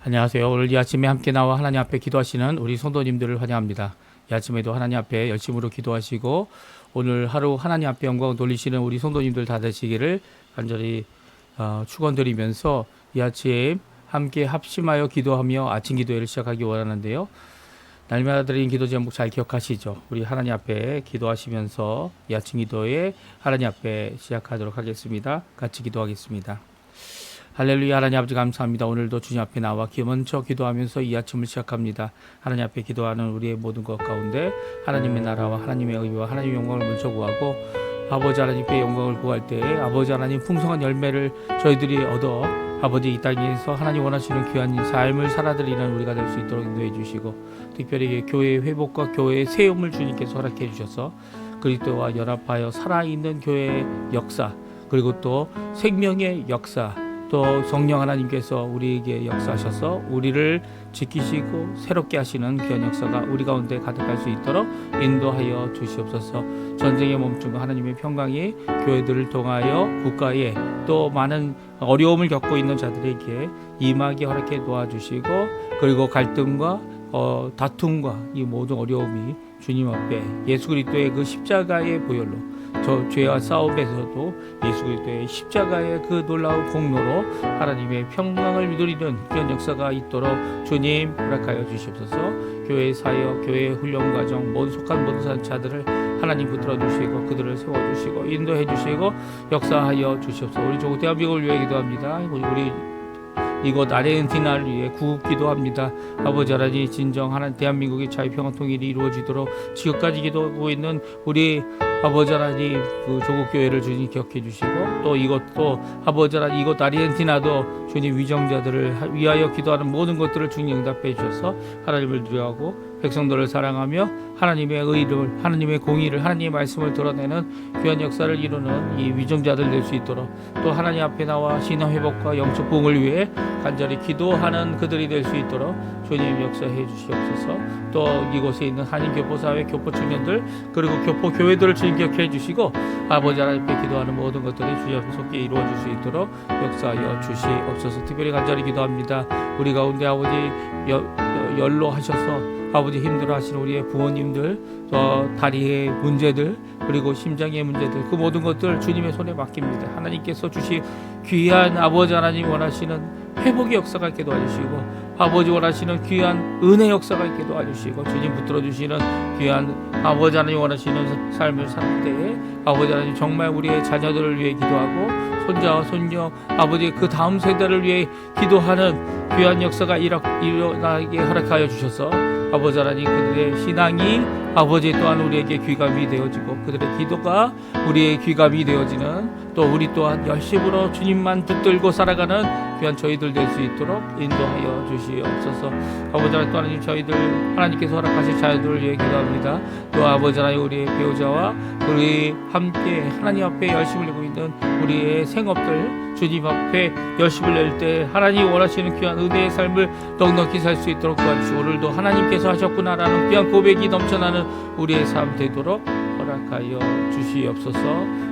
안녕하세요. 오늘 이 아침에 함께 나와 하나님 앞에 기도하시는 우리 성도님들을 환영합니다. 이 아침에도 하나님 앞에 열심으로 기도하시고 오늘 하루 하나님 앞에 영광 돌리시는 우리 성도님들 다 되시기를 간절히 축원드리면서 이 아침 함께 합심하여 기도하며 아침 기도회를 시작하기 원하는데요. 날마다 드리는 기도 제목 잘 기억하시죠? 우리 하나님 앞에 기도하시면서 이 아침 기도회 하나님 앞에 시작하도록 하겠습니다. 같이 기도하겠습니다. 할렐루야. 하나님 아버지 감사합니다. 오늘도 주님 앞에 나와 먼저 기도하면서 이 아침을 시작합니다. 하나님 앞에 기도하는 우리의 모든 것 가운데 하나님의 나라와 하나님의 의와 하나님의 영광을 먼저 구하고 아버지 하나님께 영광을 구할 때에 아버지 하나님 풍성한 열매를 저희들이 얻어 아버지 이 땅에서 하나님 원하시는 귀한 삶을 살아드리는 우리가 될 수 있도록 인도해 주시고 특별히 교회의 회복과 교회의 세움을 주님께서 허락해 주셔서 그리스도와 연합하여 살아있는 교회의 역사 그리고 또 생명의 역사 또 성령 하나님께서 우리에게 역사하셔서 우리를 지키시고 새롭게 하시는 귀한 역사가 우리 가운데 가득할 수 있도록 인도하여 주시옵소서. 전쟁에 멈춘 하나님의 평강이 교회들을 통하여 국가에 또 많은 어려움을 겪고 있는 자들에게 임하게 허락해 도와주시고 그리고 갈등과 다툼과 이 모든 어려움이 주님 앞에 예수 그리스도의 그 십자가의 보혈로 저 죄와 싸움에서도 예수 그리스도의 십자가의 그 놀라운 공로로 하나님의 평강을 누리는 그런 역사가 있도록 주님 허락하여 주시옵소서. 교회 사역, 교회 훈련 과정, 속한 모든 자들을 하나님 붙들어 주시고 그들을 세워 주시고 인도해 주시고 역사하여 주시옵소서. 우리 조국 대한민국을 위해 기도합니다. 우리 이곳 아르헨티나를 위해 구급 기도합니다. 아버지 하나님 진정 하나님 대한민국의 자유평화 통일이 이루어지도록 지금까지 기도하고 있는 우리 아버지 하나님 그 조국 교회를 주님 기억해 주시고 또 이것도 아버지 하나님 이곳 아르헨티나도 주님 위정자들을 위하여 기도하는 모든 것들을 주님 응답해 주셔서 하나님을 두려워하고 백성들을 사랑하며 하나님의 의를 하나님의 공의를 하나님의 말씀을 드러내는 귀한 역사를 이루는 이 위정자들 될 수 있도록 또 하나님 앞에 나와 신앙 회복과 영적 부흥을 위해 간절히 기도하는 그들이 될 수 있도록 주님 역사해 주시옵소서. 또 이곳에 있는 한인 교포사회 교포 청년들 그리고 교포 교회들을 주님 기억해 주시고 아버지 하나님께 기도하는 모든 것들이 주님 속에 이루어질 수 있도록 역사하여 주시옵소서. 특별히 간절히 기도합니다. 우리 가운데 아버지 연로하셔서 아버지 힘들어하시는 우리의 부모님들 다리의 문제들 그리고 심장의 문제들 그 모든 것들 주님의 손에 맡깁니다. 하나님께서 주신 귀한 아버지 하나님 원하시는 회복의 역사가 있게 도와주시고 아버지 원하시는 귀한 은혜 역사가 있게 도와주시고 주님 붙들어 주시는 귀한 아버지 하나님 원하시는 삶을 살 때에 아버지 하나님 정말 우리의 자녀들을 위해 기도하고 손자와 손녀 아버지 그 다음 세대를 위해 기도하는 귀한 역사가 일어나게 허락하여 주셔서 아버지 하나님 그들의 신앙이 아버지 또한 우리에게 귀감이 되어지고 그들의 기도가 우리의 귀감이 되어지는 또 우리 또한 열심으로 주님만 붙들고 살아가는 귀한 저희들 될 수 있도록 인도하여 주시옵소서. 아버지 하나님 또 하나님 저희들 하나님께서 허락하실 자녀들을 위해 기도합니다. 또 아버지 하나님 우리의 배우자와 우리 함께 하나님 앞에 열심을 내고 있는 우리의 생업들 주님 앞에 열심을 낼 때 하나님이 원하시는 귀한 은혜의 삶을 넉넉히 살 수 있도록 도와주시고 오늘도 하나님께서 하셨구나라는 귀한 고백이 넘쳐나는 우리의 삶 되도록 허락하여 주시옵소서.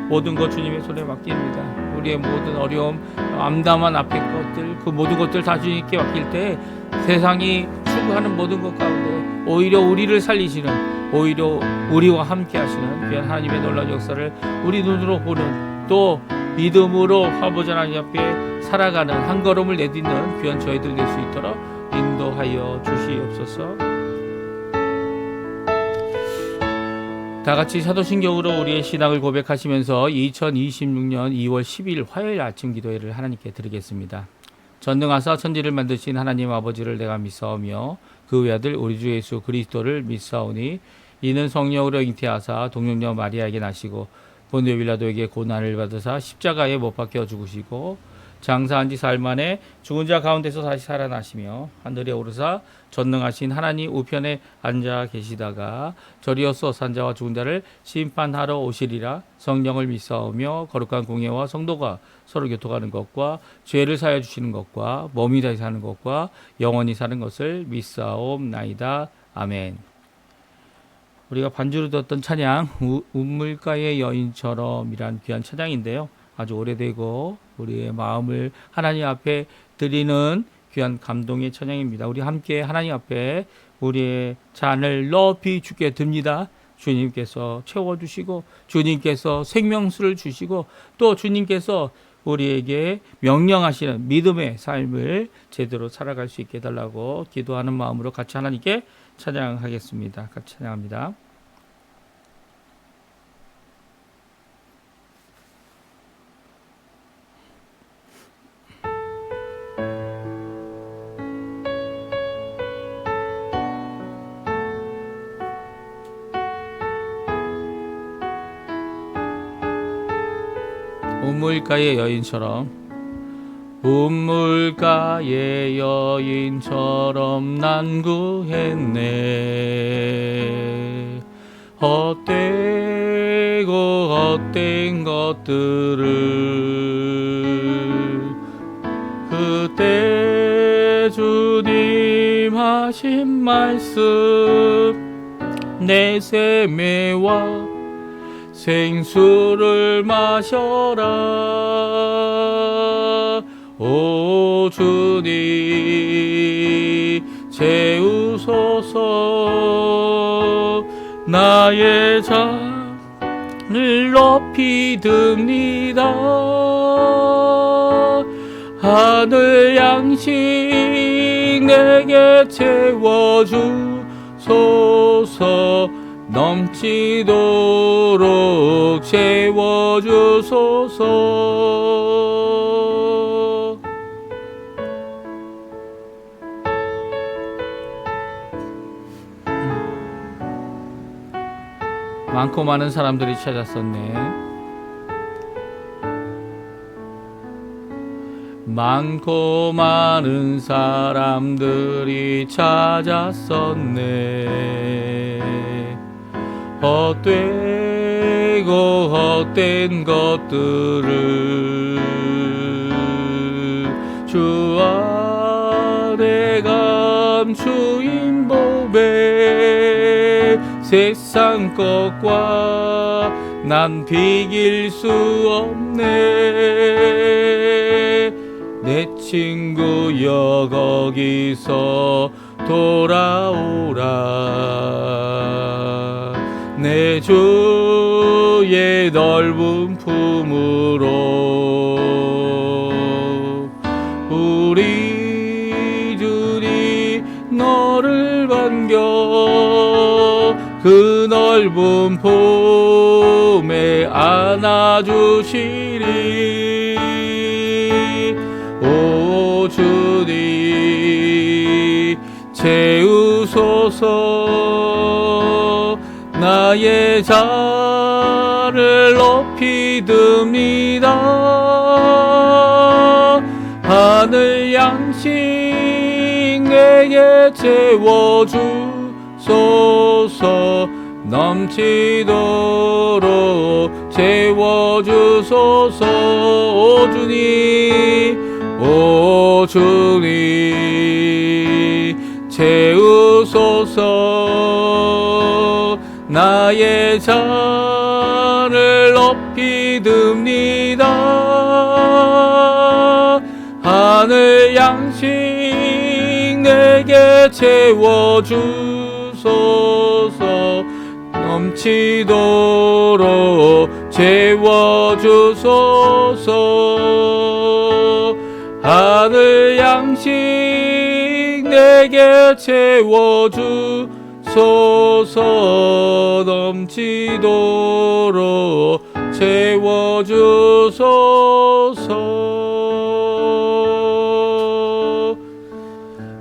모든 것 주님의 손에 맡깁니다. 우리의 모든 어려움 암담한 앞의 것들 그 모든 것들 다 주님께 맡길 때 세상이 추구하는 모든 것 가운데 오히려 우리를 살리시는 오히려 우리와 함께 하시는 귀한 하나님의 놀라운 역사를 우리 눈으로 보는 또 믿음으로 아버지 하나님 앞에 살아가는 한 걸음을 내딛는 귀한 저희들 될 수 있도록 인도하여 주시옵소서. 다 같이 사도신경으로 우리의 신앙을 고백하시면서 2026년 2월 10일 화요일 아침 기도회를 하나님께 드리겠습니다. 전능하사 천지를 만드신 하나님 아버지를 내가 믿사오며 그 외아들 우리 주 예수 그리스도를 믿사오니 이는 성령으로 잉태하사 동정녀 마리아에게 나시고 본디오 빌라도에게 고난을 받으사 십자가에 못 박혀 죽으시고 장사한 지 사흘 만에 죽은 자 가운데서 다시 살아나시며 하늘에 오르사 전능하신 하나님 우편에 앉아 계시다가 저리어서 산자와 죽은 자를 심판하러 오시리라. 성령을 믿사오며 거룩한 공예와 성도가 서로 교통하는 것과 죄를 사하여 주시는 것과 몸이 다시 사는 것과 영원히 사는 것을 믿사옵나이다. 아멘. 우리가 반주로 듣던 찬양 우물가의 여인처럼이란 귀한 찬양인데요. 아주 오래되고 우리의 마음을 하나님 앞에 드리는 귀한 감동의 찬양입니다. 우리 함께 하나님 앞에 우리의 잔을 높이 주께 듭니다. 주님께서 채워주시고 주님께서 생명수를 주시고 또 주님께서 우리에게 명령하시는 믿음의 삶을 제대로 살아갈 수 있게 해달라고 기도하는 마음으로 같이 하나님께 찬양하겠습니다. 같이 찬양합니다. 우물가의 여인처럼 우물가의 여인처럼 난 구했네. 헛되고 헛된 것들을 그때 주님 하신 말씀 내 샘매와 생수를 마셔라. 오 주님 채우소서. 나의 잔을 높이 듭니다. 하늘 양식 내게 채워주소서. 넘치도록 채워주소서. 많고 많은 사람들이 찾았었네. 많고 많은 사람들이 찾았었네. 헛되고 헛된 것들을 주 안에 감추인 법에 세상 것과 난 비길 수 없네. 내 친구여 거기서 돌아오라. 내 주의 넓은 품으로 우리 주님 너를 반겨 그 넓은 품에 안아주시리. 오 주님 채우소서. 나의 잔을 높이 듭니다. 하늘 양식 내게 채워주소서. 넘치도록 채워주소서. 오 주님 오 주님 채우소서. 나의 잔을 높이 듭니다. 하늘 양식 내게 채워주소서. 넘치도록 채워주소서. 하늘 양식 내게 채워주소서. 넘치도록 채워주소서.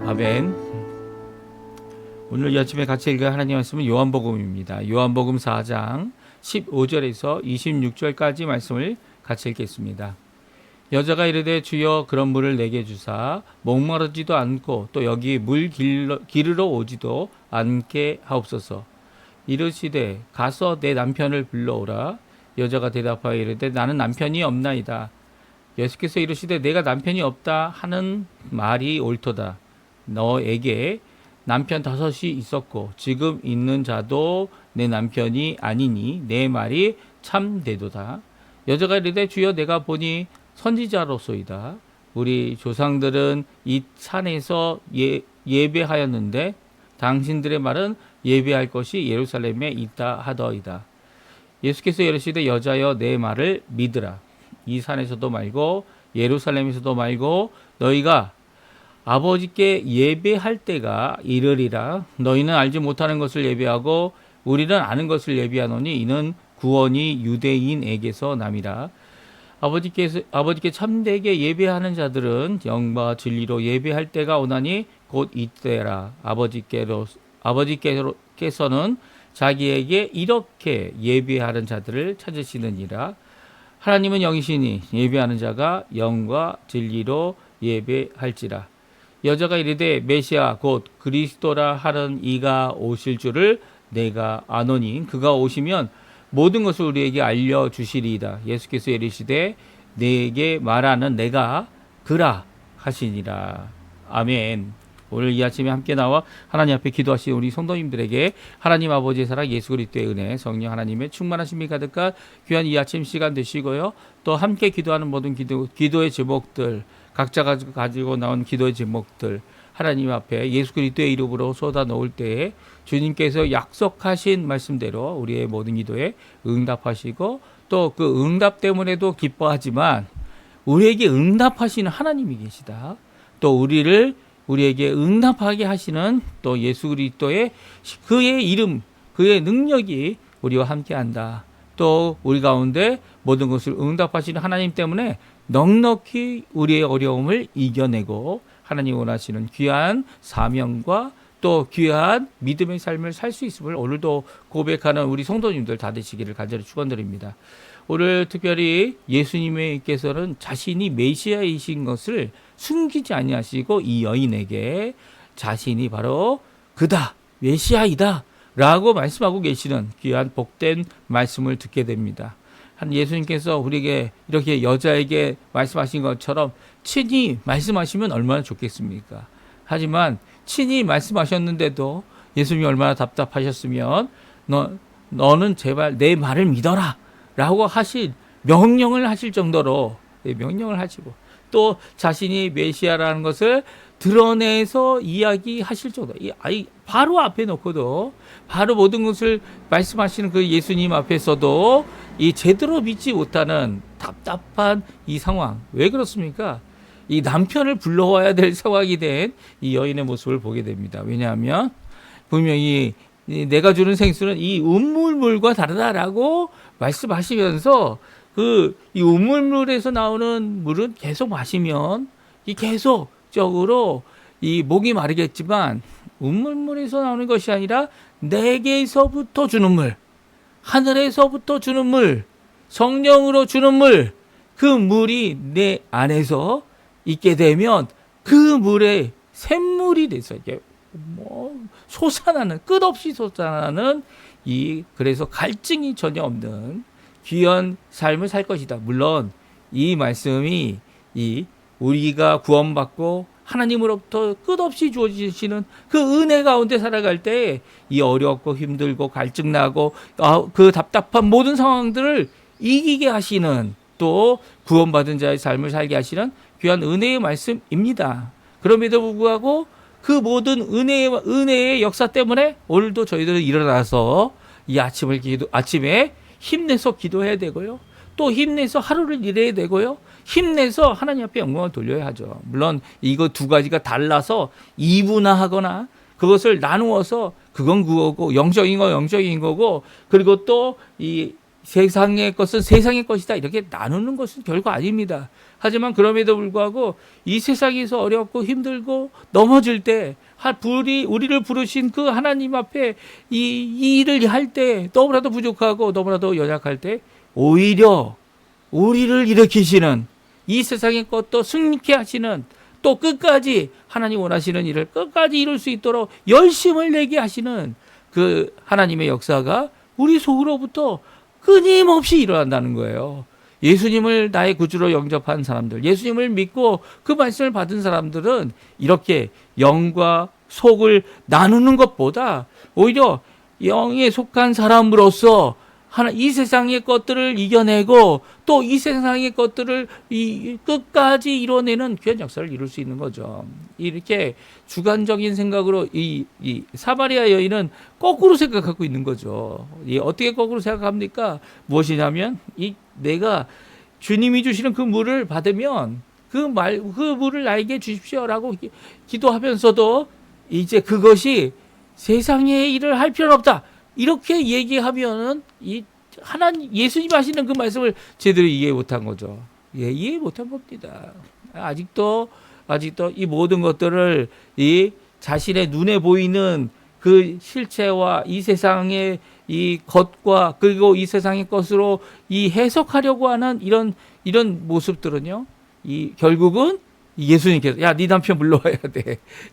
아멘. 오늘 아침에 같이 읽을 하나님의 말씀은 요한복음입니다. 요한복음 4장 15절에서 26절까지 말씀을 같이 읽겠습니다. 여자가 이르되 주여 그런 물을 내게 주사 목마르지도 않고 또 여기 물 기르러 오지도 않게 하옵소서. 이르시되 가서 내 남편을 불러오라. 여자가 대답하여 이르되 나는 남편이 없나이다. 예수께서 이르시되 내가 남편이 없다 하는 말이 옳도다. 너에게 남편 5이 있었고 지금 있는 자도 내 남편이 아니니 내 말이 참되도다. 여자가 이르되 주여 내가 보니 선지자로소이다. 우리 조상들은 이 산에서 예배하였는데 당신들의 말은 예배할 것이 예루살렘에 있다 하더이다. 예수께서 이르시되 여자여 내 말을 믿으라. 이 산에서도 말고 예루살렘에서도 말고 너희가 아버지께 예배할 때가 이르리라. 너희는 알지 못하는 것을 예배하고 우리는 아는 것을 예배하노니 이는 구원이 유대인에게서 남이라. 아버지께 참되게 예배하는 자들은 영과 진리로 예배할 때가 오나니 곧 이때라. 아버지께서는 자기에게 이렇게 예배하는 자들을 찾으시느니라. 하나님은 영이시니 예배하는 자가 영과 진리로 예배할지라. 여자가 이르되 메시아 곧 그리스도라 하는 이가 오실 줄을 내가 아노니 그가 오시면 모든 것을 우리에게 알려주시리이다. 예수께서 이르시되 내게 말하는 내가 그라 하시니라. 아멘. 오늘 이 아침에 함께 나와 하나님 앞에 기도하신 우리 성도님들에게 하나님 아버지의 사랑, 예수 그리스도의 은혜, 성령 하나님의 충만하심이 가득한 귀한 이 아침 시간 되시고요. 또 함께 기도하는 모든 기도의 제목들, 각자가 가지고 나온 기도의 제목들 하나님 앞에 예수 그리스도의 이름으로 쏟아 놓을 때에 주님께서 약속하신 말씀대로 우리의 모든 기도에 응답하시고 또 그 응답 때문에도 기뻐하지만 우리에게 응답하시는 하나님이 계시다. 또 우리에게 응답하게 하시는 또 예수 그리스도의 그의 이름, 그의 능력이 우리와 함께한다. 또 우리 가운데 모든 것을 응답하시는 하나님 때문에 넉넉히 우리의 어려움을 이겨내고 하나님 원하시는 귀한 사명과 또 귀한 믿음의 삶을 살 수 있음을 오늘도 고백하는 우리 성도님들 다 되시기를 간절히 축원드립니다. 오늘 특별히 예수님께서는 자신이 메시아이신 것을 숨기지 아니하시고 이 여인에게 자신이 바로 그다, 메시아이다 라고 말씀하고 계시는 귀한 복된 말씀을 듣게 됩니다. 한 예수님께서 우리에게 이렇게 여자에게 말씀하신 것처럼 친히 말씀하시면 얼마나 좋겠습니까? 하지만 친히 말씀하셨는데도 예수님이 얼마나 답답하셨으면 너는 제발 내 말을 믿어라 라고 명령을 하실 정도로 명령을 하시고 또 자신이 메시아라는 것을 드러내서 이야기하실 정도. 바로 앞에 놓고도 바로 모든 것을 말씀하시는 그 예수님 앞에서도 이 제대로 믿지 못하는 답답한 이 상황. 왜 그렇습니까? 이 남편을 불러와야 될 상황이 된 이 여인의 모습을 보게 됩니다. 왜냐하면 분명히 내가 주는 생수는 이 운물물과 다르다라고 말씀하시면서 이 운물물에서 나오는 물은 계속 마시면 이 계속적으로 이 목이 마르겠지만 운물물에서 나오는 것이 아니라 내게서부터 주는 물, 하늘에서부터 주는 물, 성령으로 주는 물, 그 물이 내 안에서 있게 되면 그 물에 샘물이 돼서 이게 솟아나는 끝없이 솟아나는 그래서 갈증이 전혀 없는 귀한 삶을 살 것이다. 물론 이 말씀이 우리가 구원받고 하나님으로부터 끝없이 주어지시는 그 은혜 가운데 살아갈 때 이 어렵고 힘들고 갈증나고 그 답답한 모든 상황들을 이기게 하시는 또 구원받은 자의 삶을 살게 하시는 귀한 은혜의 말씀입니다. 그럼에도 불구하고 그 모든 은혜의 역사 때문에 오늘도 저희들은 일어나서 이 아침에 힘내서 기도해야 되고요. 또 힘내서 하루를 일해야 되고요. 힘내서 하나님 앞에 영광을 돌려야 하죠. 물론 이거 두 가지가 달라서 이분화하거나 그것을 나누어서 그건 그거고 영적인 거 영적인 거고 그리고 또 이 세상의 것은 세상의 것이다 이렇게 나누는 것은 결코 아닙니다. 하지만 그럼에도 불구하고 이 세상에서 어렵고 힘들고 넘어질 때 우리를 부르신 그 하나님 앞에 이 일을 할 때 너무나도 부족하고 너무나도 연약할 때 오히려 우리를 일으키시는 이 세상의 것도 승리케 하시는 또 끝까지 하나님 원하시는 일을 끝까지 이룰 수 있도록 열심을 내게 하시는 그 하나님의 역사가 우리 속으로부터 끊임없이 일어난다는 거예요. 예수님을 나의 구주로 영접한 사람들, 예수님을 믿고 그 말씀을 받은 사람들은 이렇게 영과 속을 나누는 것보다 오히려 영에 속한 사람으로서 이 세상의 것들을 이겨내고 또 이 세상의 것들을 끝까지 이뤄내는 귀한 역사를 이룰 수 있는 거죠. 이렇게 주관적인 생각으로 이 사마리아 여인은 거꾸로 생각하고 있는 거죠. 어떻게 거꾸로 생각합니까? 무엇이냐면 내가 주님이 주시는 그 물을 받으면 그 물을 나에게 주십시오라고 기도하면서도 이제 그것이 세상의 일을 할 필요는 없다. 이렇게 얘기하면은 예수님 하시는 그 말씀을 제대로 이해 못한 거죠. 이해 못한 겁니다. 아직도 이 모든 것들을 자신의 눈에 보이는 그 실체와 이 세상의 이 것과 그리고 이 세상의 것으로 해석하려고 하는 이런 모습들은요. 결국은 예수님께서 야, 네 남편 불러와야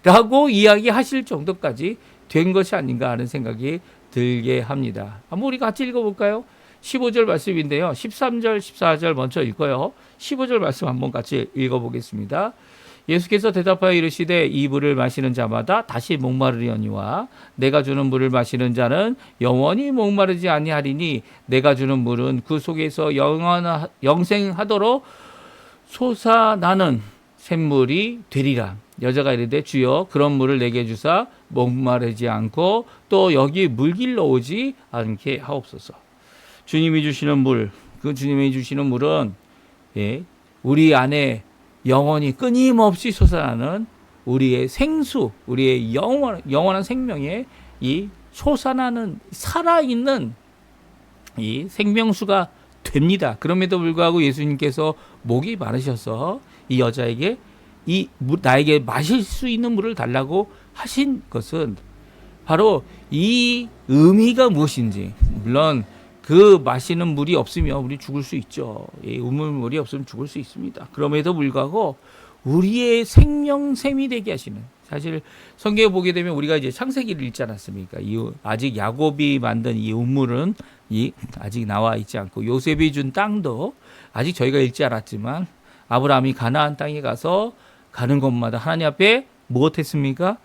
돼라고 이야기하실 정도까지 된 것이 아닌가 하는 생각이 들게 합니다. 한번 우리 같이 읽어볼까요? 15절 말씀인데요. 13절, 14절 먼저 읽어요. 15절 말씀 한번 같이 읽어보겠습니다. 예수께서 대답하여 이르시되 이 물을 마시는 자마다 다시 목마르려니와 내가 주는 물을 마시는 자는 영원히 목마르지 아니하리니 내가 주는 물은 그 속에서 영생하도록 솟아나는 샘물이 되리라. 여자가 이르되 주여 그런 물을 내게 주사 목마르지 않고 또 여기 물길로 오지 않게 하옵소서. 주님이 주시는 물, 그 주님이 주시는 물은 우리 안에 영원히 끊임없이 솟아나는 우리의 생수, 우리의 영원한 생명에 솟아나는 살아있는 이 생명수가 됩니다. 그럼에도 불구하고 예수님께서 목이 마르셔서 이 여자에게 나에게 마실 수 있는 물을 달라고 하신 것은 바로 이 의미가 무엇인지, 물론 그 마시는 물이 없으면 우리 죽을 수 있죠. 우물물이 없으면 죽을 수 있습니다. 그럼에도 불구하고 우리의 생명샘이 되게 하시는, 사실 성경에 보게 되면 우리가 이제 창세기를 읽지 않았습니까? 아직 야곱이 만든 이 우물은 아직 나와 있지 않고 요셉이 준 땅도 아직 저희가 읽지 않았지만 아브라함이 가나안 땅에 가서 가는 곳마다 하나님 앞에 무엇했습니까?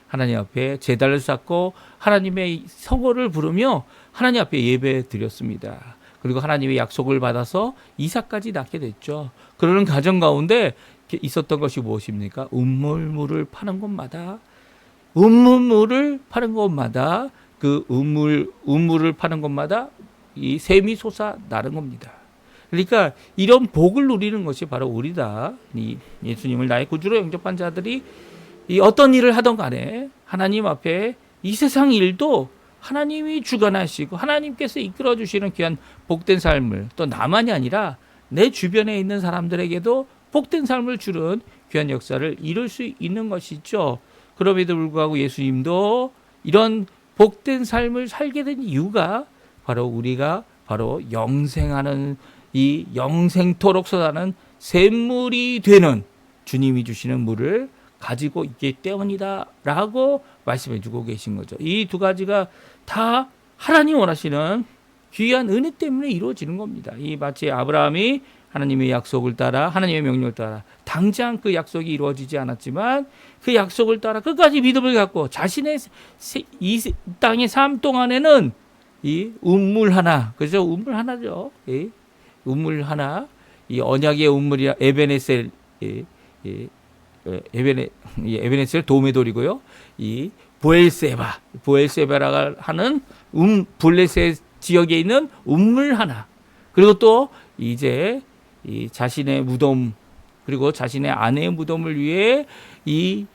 하나님 앞에 제단을 쌓고 하나님의 성호를 부르며 하나님 앞에 예배 드렸습니다. 그리고 하나님의 약속을 받아서 이삭까지 낳게 됐죠. 그러는 가정 가운데 있었던 것이 무엇입니까? 우물물을 파는 곳마다 그 우물을 파는 곳마다 이 샘이 솟아나는 겁니다. 그러니까 이런 복을 누리는 것이 바로 우리다. 예수님을 나의 구주로 영접한 자들이 어떤 일을 하던 간에 하나님 앞에 이 세상 일도 하나님이 주관하시고 하나님께서 이끌어 주시는 귀한 복된 삶을, 또 나만이 아니라 내 주변에 있는 사람들에게도 복된 삶을 주는 귀한 역사를 이룰 수 있는 것이죠. 그럼에도 불구하고 예수님도 이런 복된 삶을 살게 된 이유가 바로 우리가 영생하는 이 영생토록 솟아나는 샘물이 되는 주님이 주시는 물을 가지고 있기 때문이다 라고 말씀해 주고 계신 거죠. 이 두 가지가 다 하나님 원하시는 귀한 은혜 때문에 이루어지는 겁니다. 마치 아브라함이 하나님의 약속을 따라, 하나님의 명령을 따라 당장 그 약속이 이루어지지 않았지만 그 약속을 따라 끝까지 믿음을 갖고 자신의 이 땅의 삶 동안에는 이 우물 하나, 그죠? 우물 하나죠. 우물 하나, 이 언약의 우물이라 에베네셀, 에베네셀 도메돌이고요. 이 보엘세바라고 하는 블레셋 지역에 있는 우물 하나, 그리고 또 이제 이 자신의 무덤, 그리고 자신의 아내의 무덤을 위해 이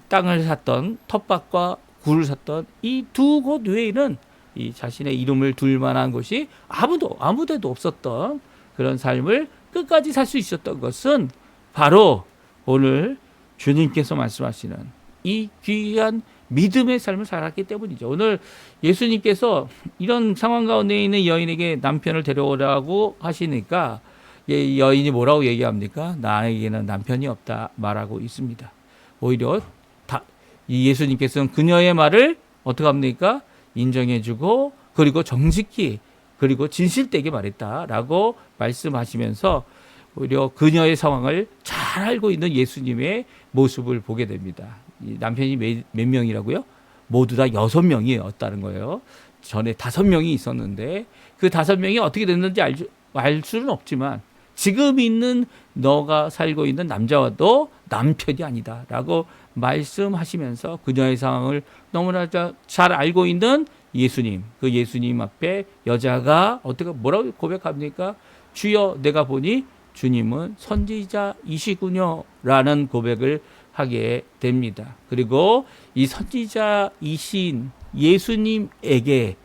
땅을 샀던, 텃밭과 굴을 샀던 이 두 곳 외에는 이 자신의 이름을 둘 만한 곳이 아무데도 없었던 그런 삶을 끝까지 살 수 있었던 것은 바로 오늘 주님께서 말씀하시는 이 귀한 믿음의 삶을 살았기 때문이죠. 오늘 예수님께서 이런 상황 가운데 있는 여인에게 남편을 데려오라고 하시니까 여인이 뭐라고 얘기합니까? 나에게는 남편이 없다 말하고 있습니다. 오히려 이 예수님께서는 그녀의 말을 어떻게 합니까? 인정해주고 그리고 정직히 그리고 진실되게 말했다라고 말씀하시면서 오히려 그녀의 상황을 잘 알고 있는 예수님의 모습을 보게 됩니다. 이 남편이 몇 명이라고요? 모두 다 6명이었다는 거예요. 전에 5명이 있었는데 그 5명이 어떻게 됐는지 알 수는 없지만 지금 있는 너가 살고 있는 남자와도 남편이 아니다라고 말씀하시면서 그녀의 상황을 너무나 잘 알고 있는 예수님, 그 예수님 앞에 여자가 어떻게 뭐라고 고백합니까? 주여, 내가 보니 주님은 선지자이시군요 라는 고백을 하게 됩니다. 그리고 이 선지자이신 예수님에게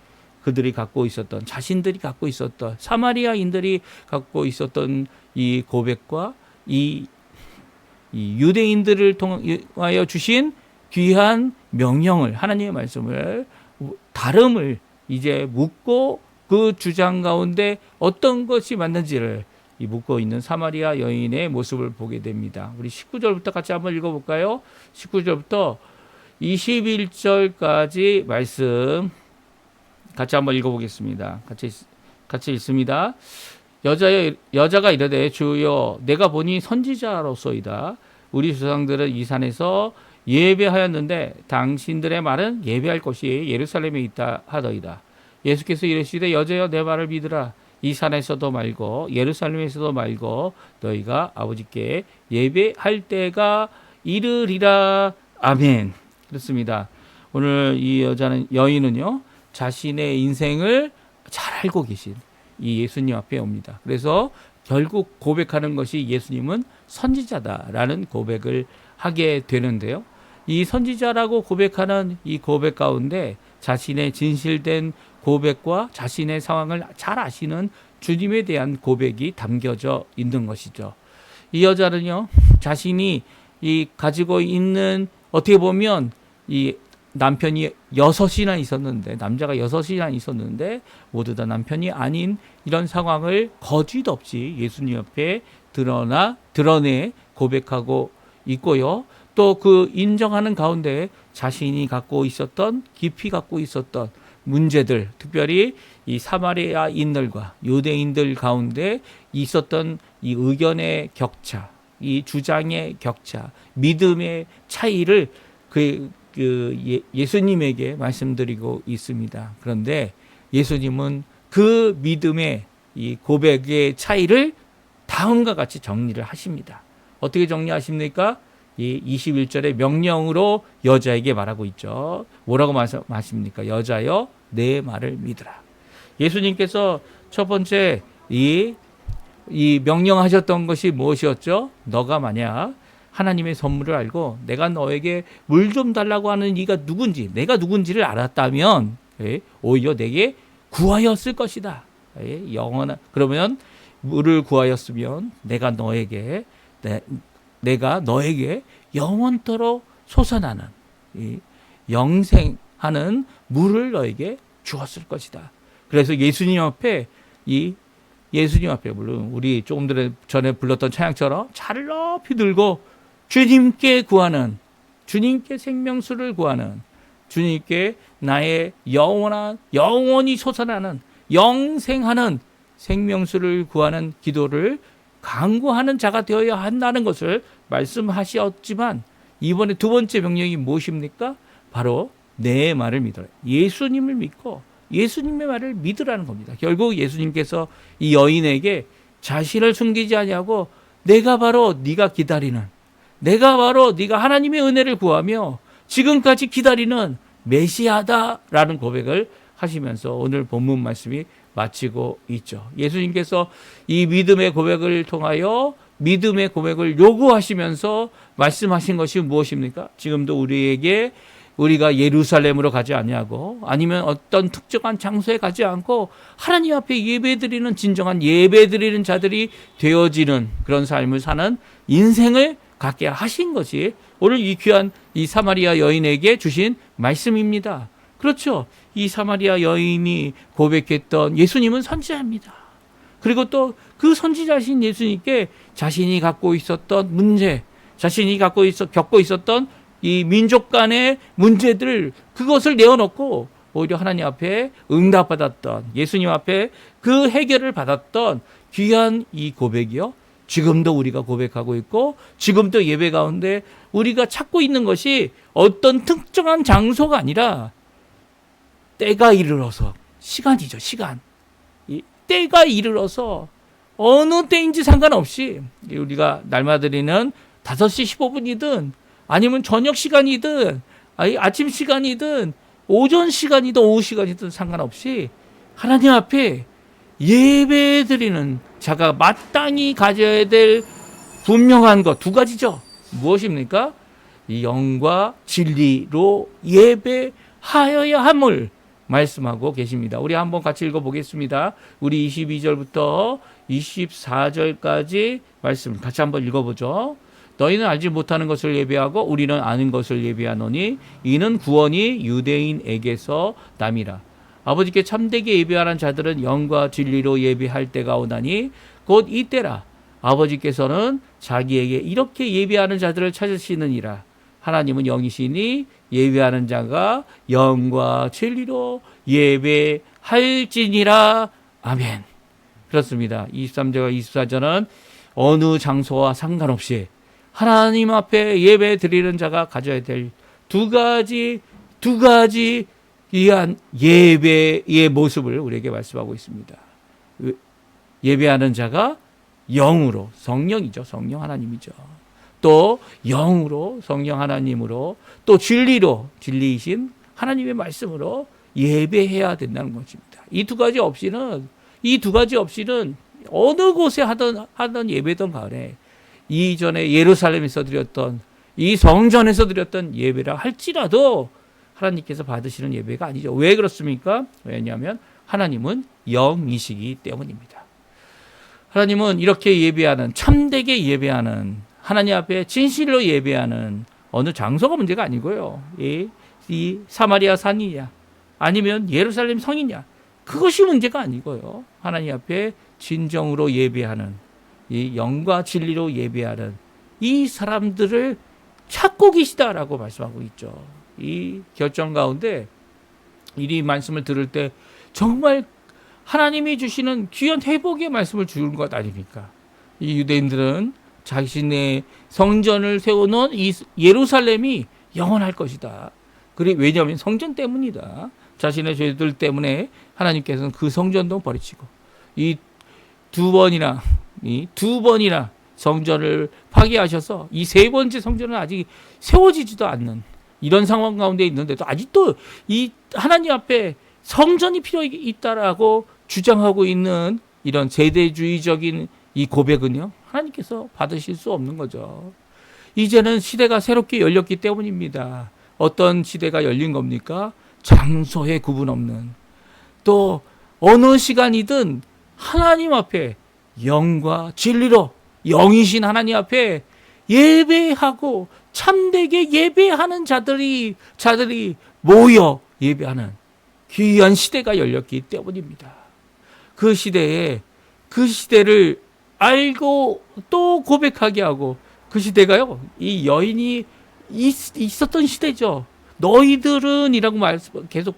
그들이 갖고 있었던, 자신들이 갖고 있었던, 사마리아인들이 갖고 있었던 이 고백과 이 유대인들을 통하여 주신 귀한 명령을, 하나님의 말씀을, 다름을 이제 묻고 그 주장 가운데 어떤 것이 맞는지를 묻고 있는 사마리아 여인의 모습을 보게 됩니다. 우리 19절부터 같이 한번 읽어볼까요? 19절부터 21절까지 말씀 같이 한번 읽어보겠습니다. 같이 읽습니다. 여자가 이르되 주여, 내가 보니 선지자로소이다. 우리 조상들은 이 산에서 예배하였는데 당신들의 말은 예배할 곳이 예루살렘에 있다 하더이다. 예수께서 이르시되 여자여, 내 말을 믿으라. 이 산에서도 말고 예루살렘에서도 말고 너희가 아버지께 예배할 때가 이르리라. 아멘. 그렇습니다. 오늘 이 여인은요, 자신의 인생을 잘 알고 계신 이 예수님 앞에 옵니다. 그래서 결국 고백하는 것이 예수님은 선지자다라는 고백을 하게 되는데요. 이 선지자라고 고백하는 이 고백 가운데 자신의 진실된 고백과 자신의 상황을 잘 아시는 주님에 대한 고백이 담겨져 있는 것이죠. 이 여자는요, 자신이 가지고 있는, 어떻게 보면 이 남편이 6이나 있었는데, 남자가 6이나 있었는데 모두 다 남편이 아닌 이런 상황을 거짓 없이 예수님 앞에 드러내 고백하고 있고요. 또 그 인정하는 가운데 자신이 깊이 갖고 있었던 문제들, 특별히 이 사마리아인들과 유대인들 가운데 있었던 이 의견의 격차, 이 주장의 격차, 믿음의 차이를 예수님에게 말씀드리고 있습니다. 그런데 예수님은 그 믿음의 이 고백의 차이를 다음과 같이 정리를 하십니다. 어떻게 정리하십니까? 이 21절의 명령으로 여자에게 말하고 있죠. 뭐라고 말씀하십니까? 여자여, 내 말을 믿으라. 예수님께서 첫 번째 이 명령하셨던 것이 무엇이었죠? 너가 만약 하나님의 선물을 알고 내가 너에게 물 좀 달라고 하는 이가 누군지, 내가 누군지를 알았다면 오히려 내게 구하였을 것이다. 그러면 물을 구하였으면 내가 너에게 영원토록 솟아나는 영생하는 물을 너에게 주었을 것이다. 그래서 예수님 앞에 물론 우리 조금 전에 불렀던 찬양처럼 차를 높이 들고 주님께 구하는, 주님께 생명수를 구하는, 주님께 나의 영원히 솟아나는 영생하는 생명수를 구하는 기도를 간구하는 자가 되어야 한다는 것을 말씀하셨지만, 이번에 두 번째 명령이 무엇입니까? 바로 내 말을 믿어라. 예수님을 믿고 예수님의 말을 믿으라는 겁니다. 결국 예수님께서 이 여인에게 자신을 숨기지 아니하고 내가 바로 네가 기다리는, 내가 바로 네가 하나님의 은혜를 구하며 지금까지 기다리는 메시아다라는 고백을 하시면서 오늘 본문 말씀이 마치고 있죠. 예수님께서 이 믿음의 고백을 통하여 믿음의 고백을 요구하시면서 말씀하신 것이 무엇입니까? 지금도 우리가 예루살렘으로 가지 아니하고 아니면 어떤 특정한 장소에 가지 않고 하나님 앞에 예배드리는, 진정한 예배드리는 자들이 되어지는 그런 삶을 사는 인생을 갖게 하신 것이 오늘 이 귀한 이 사마리아 여인에게 주신 말씀입니다. 그렇죠. 이 사마리아 여인이 고백했던 예수님은 선지자입니다. 그리고 또 그 선지자신 예수님께 자신이 갖고 있었던 문제, 자신이 겪고 있었던 이 민족 간의 문제들, 그것을 내어놓고 오히려 하나님 앞에 응답받았던, 예수님 앞에 그 해결을 받았던 귀한 이 고백이요, 지금도 우리가 고백하고 있고 지금도 예배 가운데 우리가 찾고 있는 것이 어떤 특정한 장소가 아니라 때가 이르러서, 시간이죠, 시간. 이 때가 이르러서 어느 때인지 상관없이 우리가 날마다 드리는 5시 15분이든 아니면 저녁 시간이든 아침 시간이든 오전 시간이든 오후 시간이든 상관없이 하나님 앞에 예배드리는 자가 마땅히 가져야 될 분명한 것 두 가지죠. 무엇입니까? 이 영과 진리로 예배하여야 함을 말씀하고 계십니다. 우리 한번 같이 읽어보겠습니다. 우리 22절부터 24절까지 말씀 같이 한번 읽어보죠. 너희는 알지 못하는 것을 예배하고 우리는 아는 것을 예배하노니 이는 구원이 유대인에게서 남이라. 아버지께 참되게 예배하는 자들은 영과 진리로 예배할 때가 오나니 곧 이때라. 아버지께서는 자기에게 이렇게 예배하는 자들을 찾으시느니라. 하나님은 영이시니 예배하는 자가 영과 진리로 예배할지니라. 아멘. 그렇습니다. 23절과 24절은 어느 장소와 상관없이 하나님 앞에 예배 드리는 자가 가져야 될 두 가지 이한 예배의 모습을 우리에게 말씀하고 있습니다. 예배하는 자가 영으로, 성령이죠. 성령 하나님이죠. 또 영으로, 성령 하나님으로, 또 진리로, 진리이신 하나님의 말씀으로 예배해야 된다는 것입니다. 이 두 가지 없이는 어느 곳에 하던 예배든 간에 이전에 예루살렘에서 드렸던 이 성전에서 드렸던 예배라 할지라도 하나님께서 받으시는 예배가 아니죠. 왜 그렇습니까? 왜냐하면 하나님은 영이시기 때문입니다. 하나님은 이렇게 예배하는, 참되게 예배하는, 하나님 앞에 진실로 예배하는 어느 장소가 문제가 아니고요. 이 사마리아 산이냐 아니면 예루살렘 성이냐 그것이 문제가 아니고요. 하나님 앞에 진정으로 예배하는, 이 영과 진리로 예배하는 이 사람들을 찾고 계시다라고 말씀하고 있죠. 이 결정 가운데 이 말씀을 들을 때 정말 하나님이 주시는 귀한 회복의 말씀을 주는 것 아닙니까? 이 유대인들은 자신의 성전을 세워놓은 이 예루살렘이 영원할 것이다. 왜냐하면 성전 때문이다. 자신의 죄들 때문에 하나님께서는 그 성전도 버리시고 이 두 번이나 성전을 파괴하셔서 이 세 번째 성전은 아직 세워지지도 않는 이런 상황 가운데 있는데도 아직도 이 하나님 앞에 성전이 필요 있다라고 주장하고 있는 이런 세대주의적인 이 고백은요, 하나님께서 받으실 수 없는 거죠. 이제는 시대가 새롭게 열렸기 때문입니다. 어떤 시대가 열린 겁니까? 장소에 구분 없는, 또 어느 시간이든 하나님 앞에 영과 진리로 영이신 하나님 앞에 예배하고 참되게 예배하는 자들이 모여 예배하는 귀한 시대가 열렸기 때문입니다. 그 시대를 알고 또 고백하게 하고, 그 시대가요, 이 여인이 있었던 시대죠. 너희들은 이라고 계속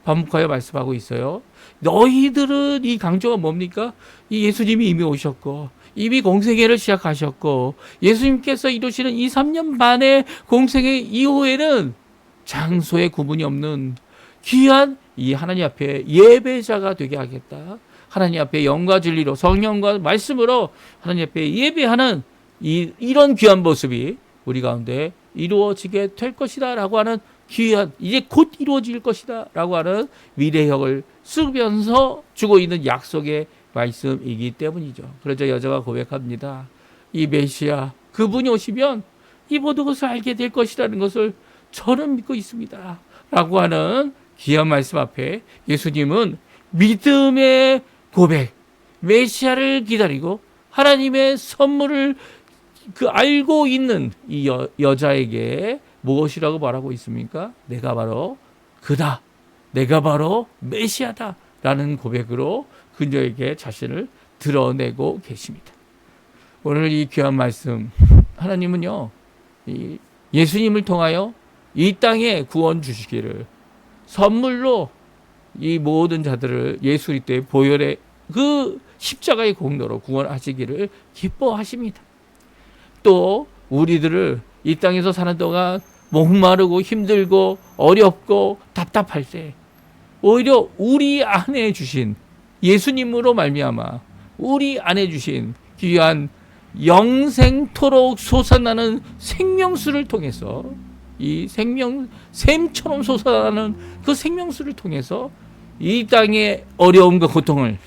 반복하여 말씀하고 있어요. 너희들은, 이 강조가 뭡니까? 이 예수님이 이미 오셨고 이미 공생애를 시작하셨고 예수님께서 이루시는 이 3년 반의 공생애 이후에는 장소에 구분이 없는 귀한 이 하나님 앞에 예배자가 되게 하겠다. 하나님 앞에 영과 진리로 성령과 말씀으로 하나님 앞에 예배하는 이런 귀한 모습이 우리 가운데 이루어지게 될 것이다 라고 하는 귀한, 이제 곧 이루어질 것이다 라고 하는 미래형을 쓰면서 주고 있는 약속의 말씀이기 때문이죠. 그래서 여자가 고백합니다. 이 메시아 그분이 오시면 이 모든 것을 알게 될 것이라는 것을 저는 믿고 있습니다 라고 하는 귀한 말씀 앞에 예수님은 믿음의 고백, 메시아를 기다리고 하나님의 선물을 알고 있는 이 여자에게 무엇이라고 말하고 있습니까? 내가 바로 그다, 내가 바로 메시아다 라는 고백으로 그녀에게 자신을 드러내고 계십니다. 오늘 이 귀한 말씀, 하나님은요, 예수님을 통하여 이 땅에 구원 주시기를, 선물로 이 모든 자들을 예수 그리스도의 보혈의 그 십자가의 공로로 구원하시기를 기뻐하십니다. 또 우리들을 이 땅에서 사는 동안 목마르고 힘들고 어렵고 답답할 때 오히려 우리 안에 주신 예수님으로 말미암아 우리 안에 주신 귀한 영생토록 솟아나는 생명수를 통해서 이 샘처럼 솟아나는 그 생명수를 통해서 이 땅의 어려움과 고통을,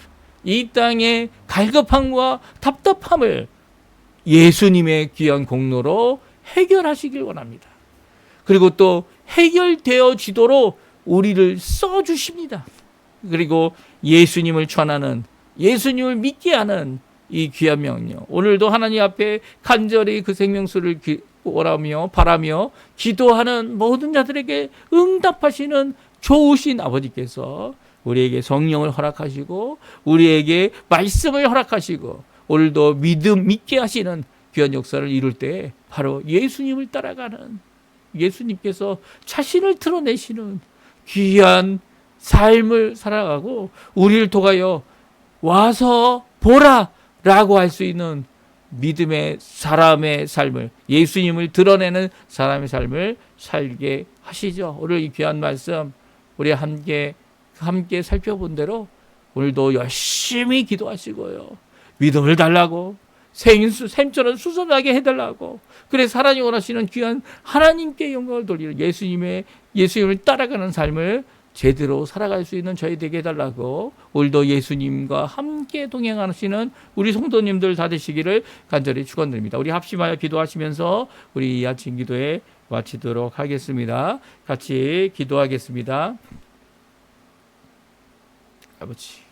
이 땅의 갈급함과 답답함을 예수님의 귀한 공로로 해결하시길 원합니다. 그리고 또 해결되어지도록 우리를 써주십니다. 그리고 예수님을 전하는, 예수님을 믿게 하는 이 귀한 명령, 오늘도 하나님 앞에 간절히 그 생명수를 오라며 바라며 기도하는 모든 자들에게 응답하시는 좋으신 아버지께서 우리에게 성령을 허락하시고 우리에게 말씀을 허락하시고 오늘도 믿게 하시는 귀한 역사를 이룰 때 바로 예수님을 따라가는, 예수님께서 자신을 드러내시는 귀한 삶을 살아가고 우리를 통하여 와서 보라 라고 할 수 있는 믿음의 사람의 삶을, 예수님을 드러내는 사람의 삶을 살게 하시죠. 오늘 이 귀한 말씀 우리 함께 살펴본 대로 오늘도 열심히 기도하시고요, 믿음을 달라고, 샘처럼 수선하게 해달라고, 그래서 하나님 원하시는 귀한 하나님께 영광을 돌리는 예수님을 따라가는 삶을 제대로 살아갈 수 있는 저희 되게 해달라고, 오늘도 예수님과 함께 동행하시는 우리 성도님들 다 되시기를 간절히 축원드립니다. 우리 합심하여 기도하시면서 우리 이 아침 기도에 마치도록 하겠습니다. 같이 기도하겠습니다. 아버지,